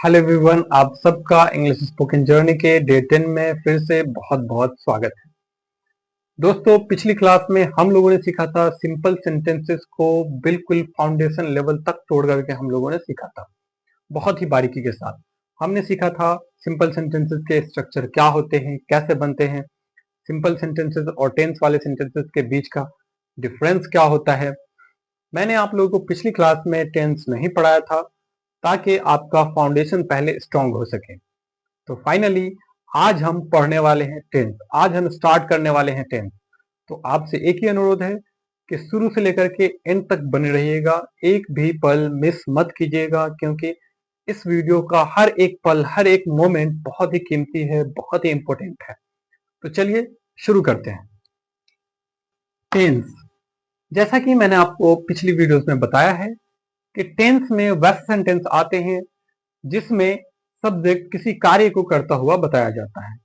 Hello everyone, आप सबका English spoken journey के डे 10 में फिर से बहुत बहुत स्वागत है। दोस्तों, पिछली क्लास में हम लोगों ने सीखा था सिंपल सेंटेंसेस को बिल्कुल फाउंडेशन लेवल तक तोड़ करके हम लोगों ने सीखा था बहुत ही बारीकी के साथ। हमने सीखा था सिंपल सेंटेंसेस के स्ट्रक्चर क्या होते हैं, कैसे बनते हैं, सिंपल सेंटेंसेस और टेंस वाले सेंटेंसेस के बीच का डिफरेंस क्या होता है। मैंने आप लोगों को पिछली क्लास में टेंस नहीं पढ़ाया था ताकि आपका फाउंडेशन पहले स्ट्रांग हो सके। तो फाइनली आज हम पढ़ने वाले हैं टेंस, आज हम स्टार्ट करने वाले हैं टेंस। तो आपसे एक ही अनुरोध है कि शुरू से लेकर के एंड तक बने रहिएगा, एक भी पल मिस मत कीजिएगा, क्योंकि इस वीडियो का हर एक पल, हर एक मोमेंट बहुत ही कीमती है, बहुत ही इंपॉर्टेंट है। तो चलिए शुरू करते हैं। टेंस, जैसा कि मैंने आपको पिछली वीडियोस में बताया है कि टेंस में वैसे सेंटेंस आते हैं जिसमें सब्जेक्ट किसी कार्य को करता हुआ बताया जाता है,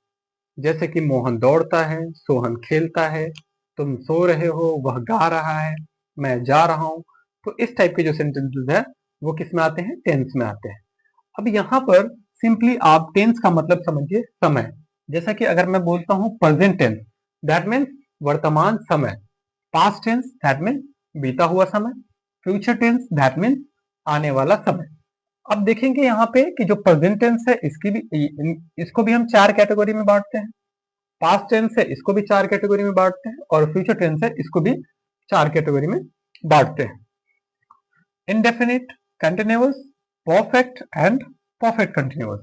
जैसे कि मोहन दौड़ता है, सोहन खेलता है, तुम सो रहे हो, वह गा रहा है, मैं जा रहा हूं। तो इस टाइप के जो सेंटेंसेस है वो किस में आते हैं? टेंस में आते हैं। अब यहाँ पर सिंपली आप टेंस का मतलब समझिए समय। जैसा कि अगर मैं बोलता हूं प्रेजेंट टेंस, दैट मीन्स वर्तमान समय। पास्ट टेंस, दैट मीन्स बीता हुआ समय। फ्यूचर टेंस, दैट मीन्स आने वाला समय। अब देखेंगे यहाँ पे कि जो प्रेजेंट टेंस है इसको भी हम चार कैटेगरी में बांटते हैं। पास्ट टेंस है इसको भी चार कैटेगरी में बांटते हैं, और फ्यूचर टेंस है इसको भी चार कैटेगरी में बांटते हैं। Indefinite, continuous, perfect and perfect continuous.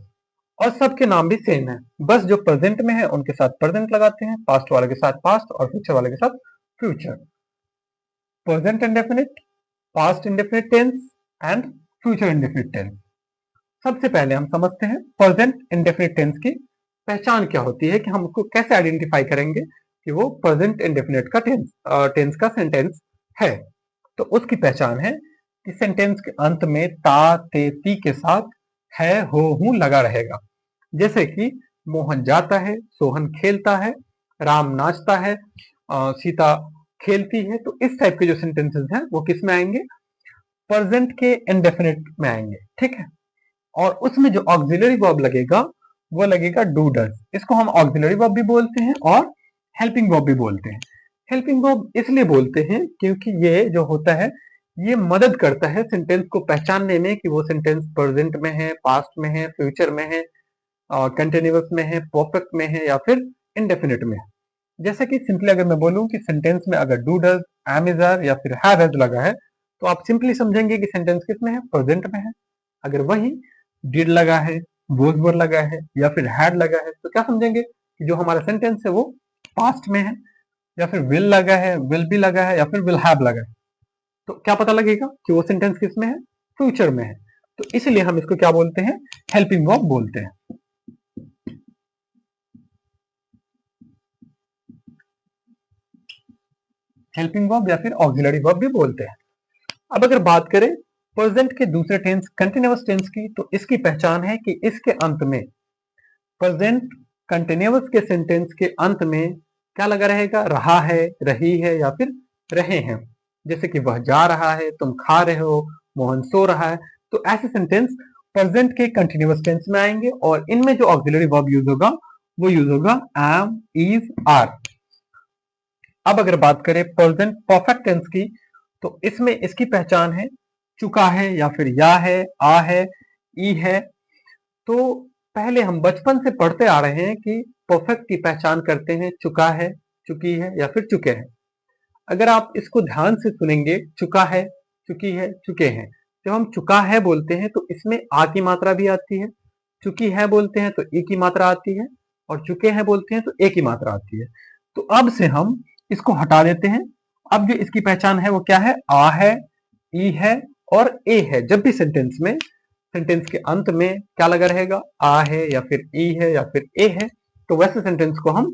और सबके नाम भी सेम है, बस जो प्रेजेंट में है उनके साथ प्रेजेंट लगाते हैं, पास्ट वाले के साथ पास्ट और फ्यूचर वाले के साथ future. Present indefinite, past indefinite tense and future indefinite tense. सबसे पहले हम समझते हैं प्रेजेंट इंडेफिनिट टेंस की पहचान क्या होती है, कि हम उसको कैसे आइडेंटिफाई करेंगे कि वो प्रेजेंट इंडेफिनिट का टेंस का सेंटेंस है। तो उसकी पहचान है कि सेंटेंस के अंत में ता ते ती के साथ है हो हूं लगा रहेगा। जैसे कि मोहन जाता है, सोहन खेलता है, राम नाचता है, सीता खेलती है। तो इस टाइप के जो सेंटेंसेस हैं वो किस में आएंगे? प्रेजेंट के इंडेफिनिट में आएंगे, ठीक है। और उसमें जो ऑक्सिलरी वर्ब लगेगा वो लगेगा डू डज। इसको हम ऑक्सिलरी वर्ब भी बोलते हैं और हेल्पिंग वर्ब भी बोलते हैं। हेल्पिंग वर्ब इसलिए बोलते हैं क्योंकि ये जो होता है ये मदद करता है सेंटेंस को पहचानने में कि वो सेंटेंस प्रेजेंट में है, पास्ट में है, फ्यूचर में है, कंटिन्यूअस में है, परफेक्ट में है या फिर इंडेफिनिट में है। जैसे कि सिंपली अगर मैं बोलूं कि सेंटेंस में अगर do does, am is are या फिर हैव हैज लगा है, तो आप सिंपली समझेंगे कि सेंटेंस किस में है? प्रेजेंट में है। अगर वही डिड लगा है, वोज वर लगा है या फिर हैड लगा है, तो क्या समझेंगे कि जो हमारा सेंटेंस है वो पास्ट में है। या फिर विल लगा है, विल बी लगा है या फिर विल हैव लगा है, तो क्या पता लगेगा कि वो सेंटेंस किस में है? फ्यूचर में है। तो इसलिए हम इसको क्या बोलते हैं? हेल्पिंग वर्ब बोलते हैं। हेल्पिंग वर्ब या फिर ऑक्सिलरी वर्ब भी बोलते हैं। अब अगर बात करें प्रेजेंट के दूसरे टेंस कंटिन्यूअस टेंस की, तो इसकी पहचान है कि इसके अंत में प्रेजेंट कंटिन्यूअस के सेंटेंस के अंत में क्या लगा रहेगा? रहा है, रही है या फिर रहे हैं। जैसे कि वह जा रहा है, तुम खा रहे हो, मोहन सो रहा है। तो ऐसे सेंटेंस प्रेजेंट के कंटिन्यूअस टेंस में आएंगे, और इनमें जो ऑक्सिलरी वर्ब यूज होगा वो यूज होगा एम, इज, आर। अब अगर बात करें प्रेजेंट परफेक्ट टेंस की, तो इसमें इसकी पहचान है चुका है या फिर या है, आ है, ई है। तो पहले हम बचपन से पढ़ते आ रहे हैं कि परफेक्ट की पहचान करते हैं चुका है, चुकी है या फिर चुके हैं। अगर आप इसको ध्यान से सुनेंगे, चुका है, चुकी है, चुके हैं, जब हम चुका है बोलते हैं तो इसमें आ की मात्रा भी आती है, चुकी है बोलते हैं तो ई की मात्रा आती है, और चुके हैं बोलते हैं तो ए की मात्रा आती है। तो अब से हम इसको हटा देते हैं। अब जो इसकी पहचान है वो क्या है? आ है, ई है और ए है। जब भी सेंटेंस के अंत में क्या लगा रहेगा? आ है या फिर ई है या फिर ए है, तो वैसे सेंटेंस को हम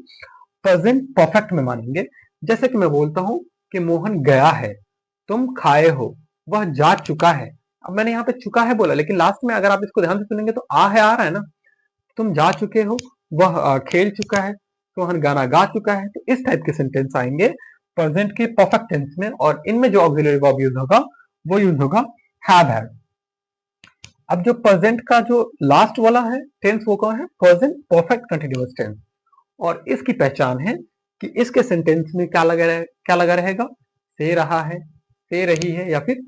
प्रेजेंट परफेक्ट में मानेंगे। जैसे कि मैं बोलता हूं कि मोहन गया है, तुम खाए हो, वह जा चुका है। अब मैंने यहाँ पे चुका है बोला, लेकिन लास्ट में अगर आप इसको ध्यान से सुनेंगे तो आ है, आ रहा है ना। तुम जा चुके हो, वह खेल चुका है, सोहन गाना गा चुका है। तो इस टाइप के सेंटेंस आएंगे प्रेजेंट के परफेक्ट टेंस में, और इनमें जो ऑक्सिलरी वर्ब यूज होगा वो यूज होगा हैव हैड। अब जो प्रेजेंट का जो लास्ट वाला है टेंस वो कौन है? Present perfect continuous tense. और इसकी पहचान है कि इसके सेंटेंस में क्या लगा रहेगा? से रहा है, से रही है या फिर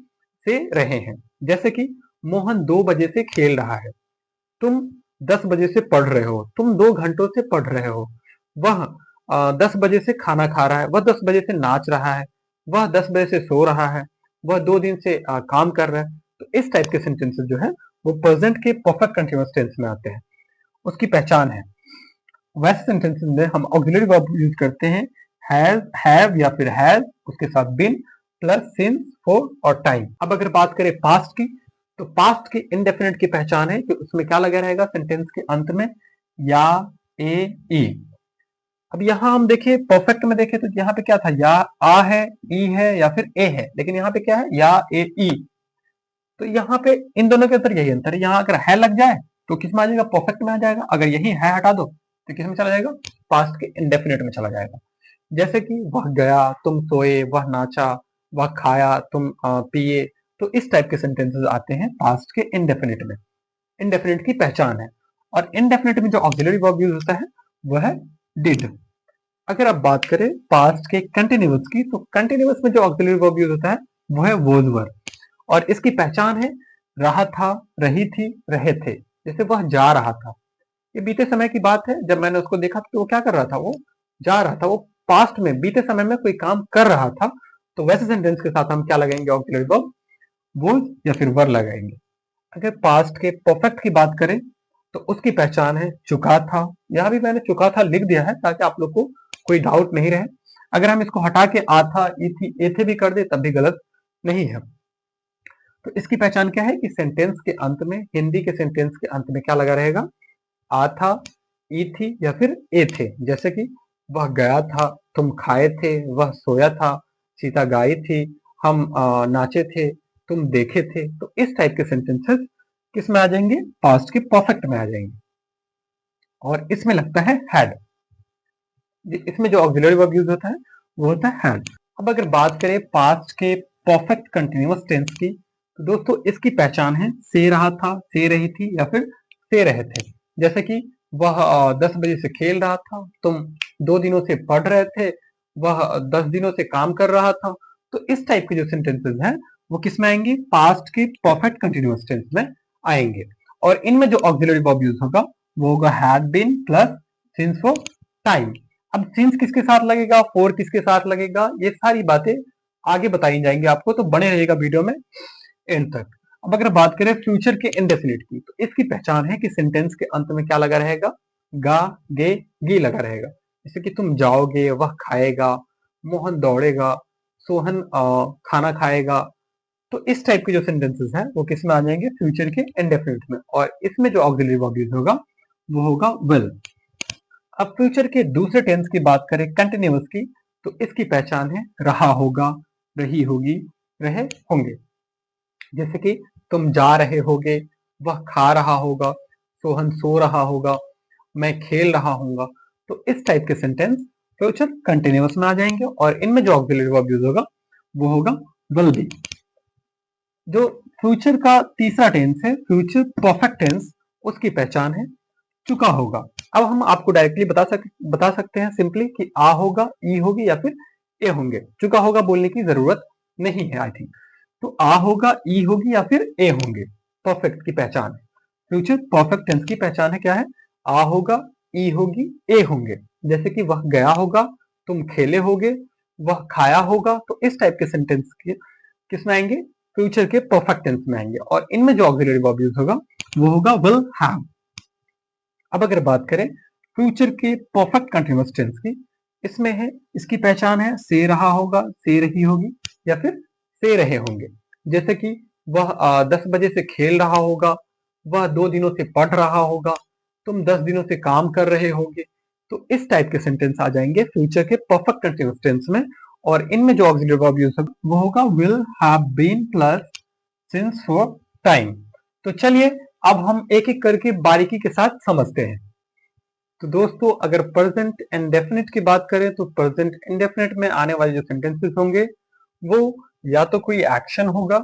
से रहे हैं। जैसे कि मोहन 2 बजे से खेल रहा है, तुम 10 बजे से पढ़ रहे हो, तुम 2 घंटों से पढ़ रहे हो। वह 10 बजे से खाना खा रहा है, वह 10 बजे से नाच रहा है, वह 10 बजे से सो रहा है, वह 2 दिन से काम कर रहा है। तो इस टाइप के सेंटेंसेस जो है वो प्रेजेंट के परफेक्ट कंटीन्यूअस टेंस में आते हैं। उसकी पहचान है, वैसे सेंटेंसेस में हम ऑक्सिलरी वर्ब यूज करते हैं हैज, हैव या फिर हैज, उसके साथ बीन प्लस सिंस, फॉर और टाइम। अब अगर बात करें पास्ट की, तो पास्ट की इंडेफिनिट की पहचान है कि उसमें क्या लगा रहेगा सेंटेंस के अंत में? या, ए, ई। अब यहां हम देखें परफेक्ट में देखें तो यहाँ पे क्या था? या आ है, ई है या फिर ए है, लेकिन यहाँ पे क्या है? या, ए, ई। तो यहाँ पे इन दोनों के अंदर यही अंतर है, यहाँ अगर है लग जाए तो किस में आ जाएगा? परफेक्ट में आ जाएगा। अगर यही है हटा दो तो किस में चला जाएगा? पास्ट के इंडेफिनिट में चला जाएगा। जैसे कि वह गया, तुम सोए, वह नाचा, वह खाया, तुम पिए। तो इस टाइप के सेंटेंसेस आते हैं पास्ट के इंडेफिनिट में। इंडेफिनिट की पहचान है। और इंडेफिनिट में जो ऑक्सिलरी वर्ब यूज होता है वो है डिड। अगर आप बात करें पास्ट के कंटिन्यूअस की, तो कंटिन्यूअस में जो ऑक्सिलरी वर्ब यूज होता है वो है वॉज वर। और इसकी पहचान है रहा था, रही थी, रहे थे। जैसे वह जा रहा था, ये बीते समय की बात है। जब मैंने उसको देखा तो वो क्या कर रहा था? वो जा रहा था, वो पास्ट में बीते समय में कोई काम कर रहा था। तो वैसे सेंटेंस के साथ हम क्या लगाएंगे? ऑक्सिलरी वर्ब वॉज या फिर वर लगाएंगे। अगर पास्ट के परफेक्ट की बात करें तो उसकी पहचान है चुका था। यहां भी मैंने चुका था लिख दिया है ताकि आप लोग को कोई डाउट नहीं रहे। अगर हम इसको हटा के आ था, ई थी, ए थे भी कर दे तब भी गलत नहीं है। तो इसकी पहचान क्या है कि सेंटेंस के अंत में, हिंदी के सेंटेंस के अंत में क्या लगा रहेगा? आ था, ई थी या फिर ए थे। जैसे कि वह गया था, तुम खाए थे, वह सोया था, सीता गाई थी, हम नाचे थे, तुम देखे थे। तो इस टाइप के सेंटेंसेस किस में आ जाएंगे? पास्ट के परफेक्ट में आ जाएंगे। और इसमें लगता है हैड। इसमें जो ऑक्सिलरी वर्ब यूज होता है वो होता है हैड। अब अगर बात करें पास्ट के परफेक्ट कंटिन्यूअस टेंस की, तो दोस्तों इसकी पहचान है से रहा था, से रही थी या फिर से रहे थे। जैसे कि वह 10 बजे से खेल रहा था, तुम 2 दिनों से पढ़ रहे थे, वह 10 दिनों से काम कर रहा था। तो इस टाइप के जो सेंटेंसेस हैं वो किस में आएंगे? पास्ट के परफेक्ट कंटिन्यूअस टेंस में आएंगे। और इनमें जो ऑक्सिलरी वर्ब यूज होगा वो होगा had been plus since for time. अब सिंस किसके साथ लगेगा, फोर किसके साथ लगेगा, ये सारी बातें आगे बताई जाएंगी आपको, तो बने रहिएगा वीडियो में एंड तक। अब अगर बात करें फ्यूचर के इंडेफिनिट की, तो इसकी पहचान है कि सेंटेंस के अंत में क्या लगा रहेगा? गा, गे, गी लगा रहेगा। जैसे कि तुम जाओगे, वह खाएगा, मोहन दौड़ेगा, सोहन खाना खाएगा। तो इस टाइप के जो सेंटेंसेस हैं वो किस में आ जाएंगे? फ्यूचर के इंडेफिनिट में। और इसमें जो ऑक्सिलरी वर्ब यूज होगा वो होगा विल। अब फ्यूचर के दूसरे टेंस की बात करें कंटिन्यूअस की, तो इसकी पहचान है रहा होगा, रही होगी, रहे होंगे। जैसे कि तुम जा रहे होगे, वह खा रहा होगा, सोहन सो रहा होगा, मैं खेल रहा हूंगा। तो इस टाइप के सेंटेंस फ्यूचर कंटिन्यूअस में आ जाएंगे। और इनमें जो ऑक्सिलरी वर्ब यूज होगा वो होगा विल बी। जो फ्यूचर का तीसरा टेंस है फ्यूचर परफेक्ट टेंस, उसकी पहचान है चुका होगा। अब हम आपको डायरेक्टली बता सकते हैं सिंपली कि आ होगा, ई होगी या फिर ए होंगे। चुका होगा बोलने की जरूरत नहीं है आई थिंक। तो आ होगा, ई होगी या फिर ए होंगे। परफेक्ट की पहचान है, फ्यूचर परफेक्ट टेंस की पहचान है क्या है? आ होगा, ई होगी, ए होंगे। जैसे कि वह गया होगा, तुम खेले होगे, वह खाया होगा। तो इस टाइप के सेंटेंस किस में आएंगे? फ्यूचर के परफेक्ट टेंस में आएंगे। और इनमें जो ऑक्सिलरी वर्ब यूज होगा वो होगा विल हैव। अब अगर बात करें फ्यूचर के परफेक्ट कंटिन्यूअस टेंस की, इसमें है, इसकी पहचान है से रहा होगा, से रही होगी या फिर से रहे होंगे। जैसे कि वह 10 बजे से खेल रहा होगा, वह 2 दिनों से पढ़ रहा होगा, तुम 10 दिनों से काम कर रहे होगे। तो इस टाइप के सेंटेंस आ जाएंगे फ्यूचर के परफेक्ट कंटिन्यूअस टेंस में। और इनमें जो ऑक्सिलरी वर्ब यूज होगा वो होगा will have been plus since for time. तो चलिए अब हम एक एक करके बारीकी के साथ समझते हैं। तो दोस्तों अगर प्रेजेंट इंडेफिनिट की बात करें तो प्रेजेंट इंडेफिनिट में आने वाले जो सेंटेंसेस होंगे वो या तो कोई एक्शन होगा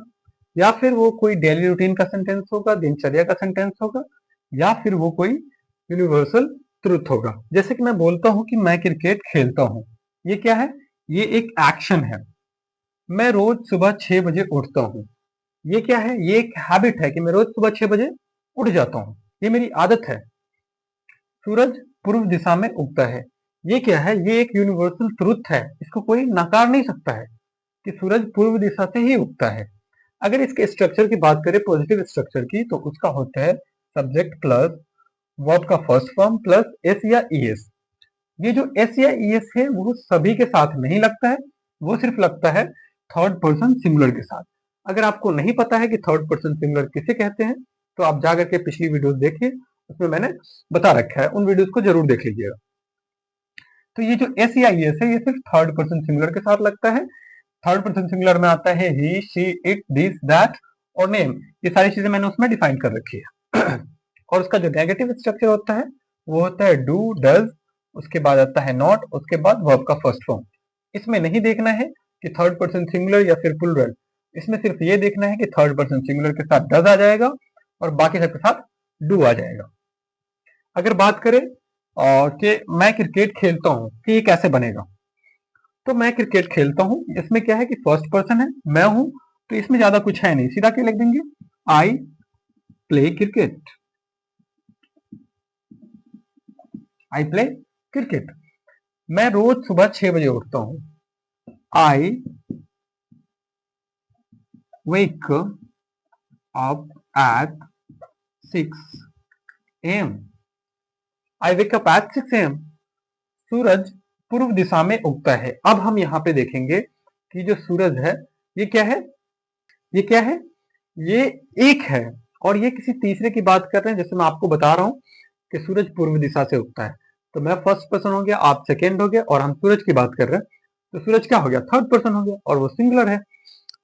या फिर वो कोई डेली रूटीन का सेंटेंस होगा, दिनचर्या का सेंटेंस होगा, या फिर वो कोई यूनिवर्सल ट्रुथ होगा। जैसे कि मैं बोलता हूं कि मैं क्रिकेट खेलता हूं, ये क्या है? ये एक एक्शन है। मैं रोज सुबह 6 बजे उठता हूं, ये क्या है? ये एक हैबिट है कि मैं रोज सुबह 6 बजे उठ जाता हूं, ये मेरी आदत है। सूरज पूर्व दिशा में उगता है, ये क्या है? ये एक यूनिवर्सल ट्रुथ है, इसको कोई नकार नहीं सकता है कि सूरज पूर्व दिशा से ही उगता है। अगर इसके स्ट्रक्चर की बात करें, पॉजिटिव स्ट्रक्चर की, तो उसका होता है सब्जेक्ट प्लस वर्ब का फर्स्ट फॉर्म प्लस एस या ईएस। ये जो एस या ईएस है वो सभी के साथ नहीं लगता है, वो सिर्फ लगता है थर्ड पर्सन सिंगुलर के साथ। अगर आपको नहीं पता है कि थर्ड पर्सन सिंगुलर किसे कहते हैं, तो आप जाकर के पिछली वीडियोस देखिए, उसमें मैंने बता रखा है, उन वीडियोस को जरूर देख लीजिएगा। तो ये जो एस या ईएस है, ये सिर्फ थर्ड पर्सन सिंगुलर के साथ लगता है। थर्ड पर्सन सिंगुलर में आता है ही, शी, इट, दिस, दैट और नेम। ये सारी चीजें मैंने उसमें डिफाइन कर रखी है। और उसका जो नेगेटिव स्ट्रक्चर होता है वो होता है डू, डज, उसके बाद आता है नॉट, उसके बाद वर्ब का फर्स्ट फॉर्म। इसमें नहीं देखना है कि थर्ड पर्सन सिंगुलर या फिर प्लूरल, इसमें सिर्फ ये देखना है कि थर्ड पर्सन सिंगुलर के साथ डज आ जाएगा और बाकी सबके साथ डू आ जाएगा। अगर बात करें कि मैं क्रिकेट खेलता हूं, कि ये कैसे बनेगा, तो मैं क्रिकेट खेलता हूं, इसमें क्या है कि फर्स्ट पर्सन है, मैं हूं, तो इसमें ज्यादा कुछ है नहीं, सीधा क्या लिख देंगे? I play cricket, I play cricket. मैं रोज सुबह 6 बजे उठता हूं, I wake up at 6 AM। I wake up at 6 AM। सूरज पूर्व दिशा में उगता है। अब हम यहाँ पे देखेंगे कि जो सूरज है ये क्या है? ये क्या है? ये एक है और ये किसी तीसरे की बात कर रहे हैं। जैसे मैं आपको बता रहा हूं कि सूरज पूर्व दिशा से उगता है, तो मैं फर्स्ट पर्सन हो गया, आप सेकेंड हो गया, और हम सूरज की बात कर रहे हैं, तो सूरज क्या हो गया? थर्ड पर्सन हो गया और वो सिंगुलर है।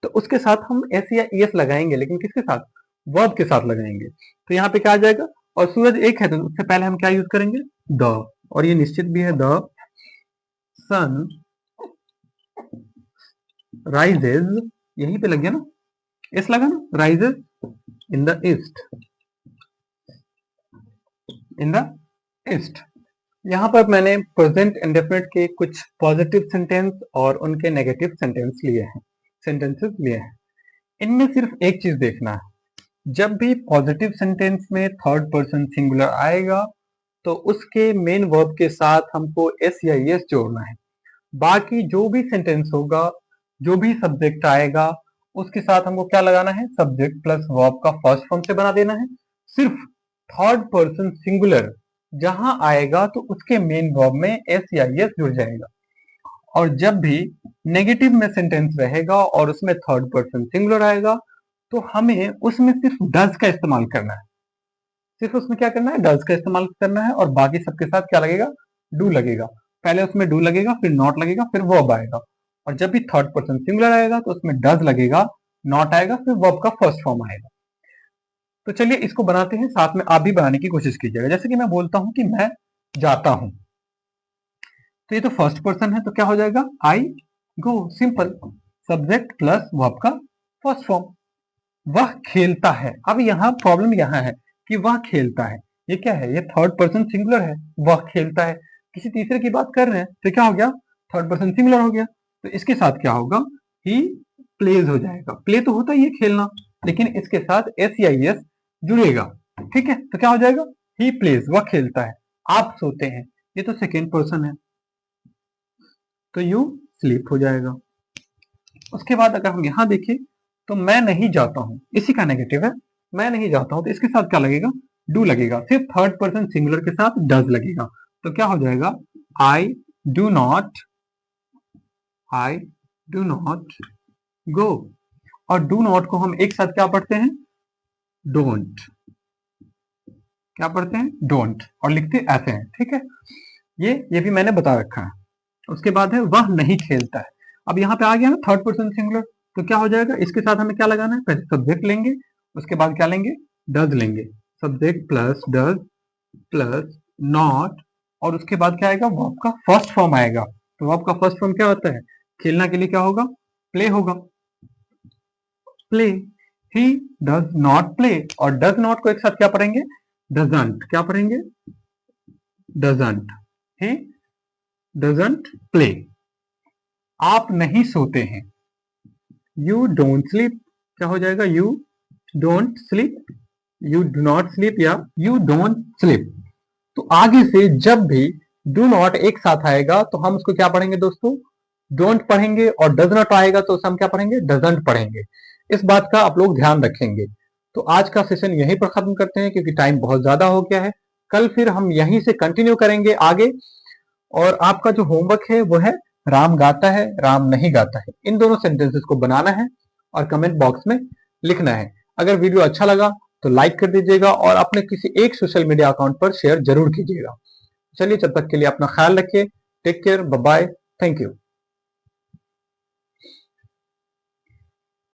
तो उसके साथ हम एस या ईएस लगाएंगे, लेकिन किसके साथ? वर्ब के साथ लगाएंगे। तो यहाँ पे क्या आ जाएगा? और सूरज एक है तो उससे पहले हम क्या यूज करेंगे? द। और ये निश्चित भी है, द सन राइजेज, यहीं पे लग गया ना, एस लगा ना, rises in the east, in the east. यहाँ पर मैंने प्रेजेंट इंडेफिनिट के कुछ पॉजिटिव सेंटेंस और उनके नेगेटिव सेंटेंसेस लिए हैं। इनमें सिर्फ एक चीज देखना है, जब भी पॉजिटिव सेंटेंस में थर्ड पर्सन सिंगुलर आएगा तो उसके मेन वर्ब के साथ हमको एस या एस जोड़ना है। बाकी जो भी सेंटेंस होगा, जो भी सब्जेक्ट आएगा, उसके साथ हमको क्या लगाना है? सब्जेक्ट प्लस वर्ब का फर्स्ट फॉर्म से बना देना है। सिर्फ थर्ड पर्सन सिंगुलर जहां आएगा तो उसके मेन वर्ब में एस या एस जुड़ जाएगा। और जब भी नेगेटिव में सेंटेंस रहेगा और उसमें थर्ड पर्सन सिंगुलर आएगा तो हमें उसमें सिर्फ डज का इस्तेमाल करना है। सिर्फ उसमें क्या करना है? डज का इस्तेमाल करना है और बाकी सबके साथ क्या लगेगा? डू लगेगा। पहले उसमें डू लगेगा, फिर नॉट लगेगा, फिर वर्ब आएगा। और जब भी थर्ड पर्सन सिंगुलर आएगा तो उसमें डज लगेगा, नॉट आएगा, फिर वर्ब का फर्स्ट फॉर्म आएगा। तो चलिए इसको बनाते हैं, साथ में आप भी बनाने की कोशिश कीजिएगा। जैसे कि मैं बोलता हूं कि मैं जाता हूं, तो ये तो फर्स्ट पर्सन है, तो क्या हो जाएगा? आई गो, सिंपल। सब्जेक्ट प्लस वर्ब का फर्स्ट फॉर्म। वह खेलता है। अब यहाँ प्रॉब्लम यहाँ है कि वह खेलता है, ये क्या है? ये थर्ड पर्सन सिंगुलर है, वह खेलता है। किसी तीसरे की बात कर रहे हैं तो क्या हो गया? थर्ड पर्सन सिंगुलर हो गया। तो इसके साथ क्या होगा? ही प्लेज हो जाएगा। प्ले तो होता ही है खेलना, लेकिन इसके साथ एस या एस जुड़ेगा। ठीक है, तो क्या हो जाएगा? ही प्लेज, वह खेलता है। आप सोते हैं, ये तो सेकेंड पर्सन है, तो यू स्लीप हो जाएगा। उसके बाद अगर हम यहां देखें तो मैं नहीं जाता हूं, इसी का नेगेटिव है, मैं नहीं जाता हूं, तो इसके साथ क्या लगेगा? डू लगेगा। सिर्फ थर्ड पर्सन सिंगुलर के साथ डज लगेगा, तो क्या हो जाएगा? I do not, I do not go. और डू नॉट को हम एक साथ क्या पढ़ते हैं? डोंट। क्या पढ़ते हैं? डोंट। और लिखते ऐसे हैं, ठीक है। ये भी मैंने बता रखा है। उसके बाद है वह नहीं खेलता है। अब यहाँ पे आ गया ना थर्ड पर्सन सिंगुलर, तो क्या हो जाएगा? इसके साथ हमें क्या लगाना है? पहले सब्जेक्ट लेंगे, उसके बाद क्या लेंगे? डज लेंगे। Subject plus does plus not, और उसके बाद क्या आएगा? वर्ब का फर्स्ट फॉर्म आएगा। तो वर्ब का फर्स्ट फॉर्म क्या होता है? खेलना के लिए क्या होगा? प्ले होगा, play. He does not play, और डज नॉट को एक साथ क्या पढ़ेंगे, डजंट, क्या पढ़ेंगे, डजंट, ही डजंट प्ले। आप नहीं सोते हैं, यू डोंट स्लीप, क्या हो जाएगा, you don't sleep, you do not sleep या यू डोंट स्लीप। तो आगे से जब भी डू नॉट एक साथ आएगा तो हम उसको क्या पढ़ेंगे दोस्तों, डोंट पढ़ेंगे, और डज नॉट आएगा तो उसे हम क्या पढ़ेंगे, डजंट पढ़ेंगे। इस बात का आप लोग ध्यान रखेंगे। तो आज का सेशन यहीं पर खत्म करते हैं क्योंकि टाइम बहुत ज्यादा हो गया है। कल फिर हम यहीं से कंटिन्यू करेंगे आगे। और आपका जो होमवर्क है वो है राम गाता है राम नहीं गाता है, इन दोनों सेंटेंसेस को बनाना है और कमेंट बॉक्स में लिखना है। अगर वीडियो अच्छा लगा तो लाइक कर दीजिएगा और अपने किसी एक सोशल मीडिया अकाउंट पर शेयर जरूर कीजिएगा। चलिए, तब तक के लिए अपना ख्याल रखिए। Take care, bye bye, thank you.